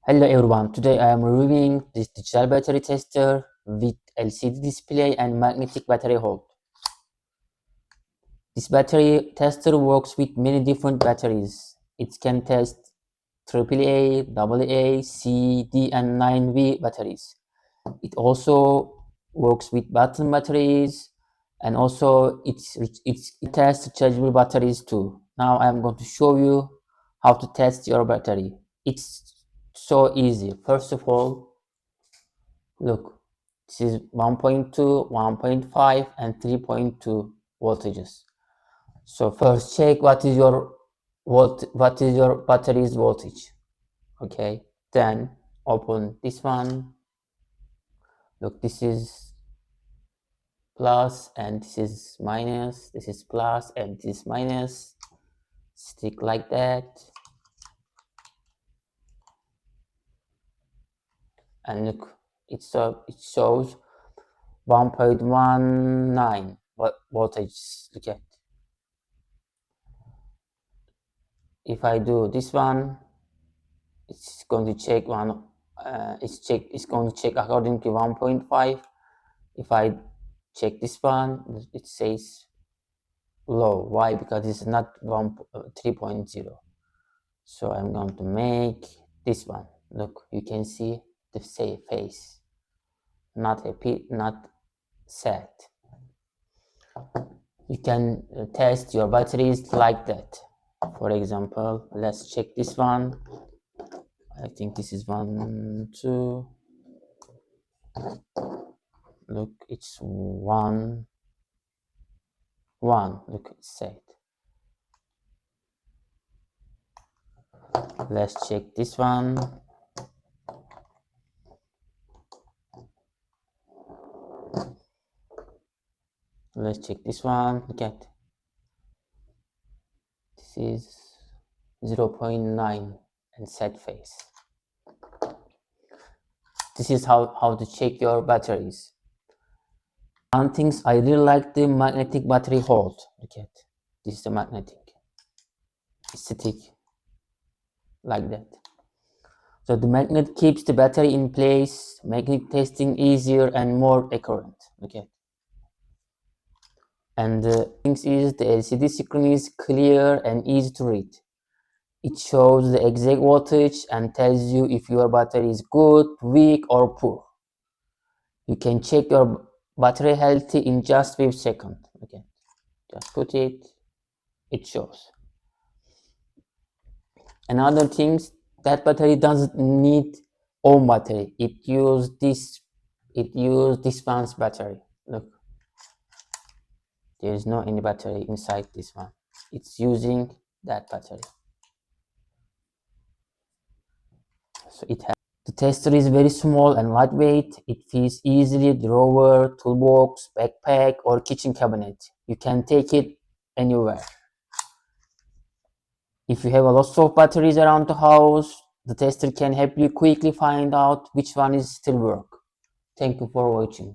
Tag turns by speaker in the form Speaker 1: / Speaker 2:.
Speaker 1: Hello everyone, today I am reviewing this digital battery tester with LCD display and magnetic battery hold. This battery tester works with many different batteries. It can test AAA, AA, C, D and 9V batteries. It also works with button batteries and also it tests rechargeable batteries too. Now I am going to show you how to test your battery. It's so easy. First of all, look, this is 1.2, 1.5 and 3.2 voltages. So first check what is your battery's voltage. Okay, then open this one. Look, this is plus and this is minus, this is plus and this is minus. Stick like that. And look, it shows 1.19 voltage. Look at. If I do this one, it's going to check it's going to check according to 1.5. If I check this one, it says low. Why? Because it's not 3.0. So I'm going to make this one. Look, you can see the say face, not happy, not sad. You can test your batteries like that. For example, let's check this one. I think this is 1, 2. Look, it's 1, 1. Look, it's set. Let's check this one. Let's check this one. Look at this is 0.9 and set phase. This is how to check your batteries. One thing I really like the magnetic battery hold. Look at this is the magnetic. It's stick like that. So the magnet keeps the battery in place, making testing easier and more accurate. Okay. And the thing is the LCD screen is clear and easy to read. It shows the exact voltage and tells you if your battery is good, weak or poor. You can check your battery health in just 5 seconds. Okay, just put it, it shows. Another thing, that battery doesn't need own battery. It used this one's battery. Look, there is no any battery inside this one. It's using that battery. So the tester is very small and lightweight. It fits easily drawer, toolbox, backpack or kitchen cabinet. You can take it anywhere. If you have a lot of batteries around the house, the tester can help you quickly find out which one is still work. Thank you for watching.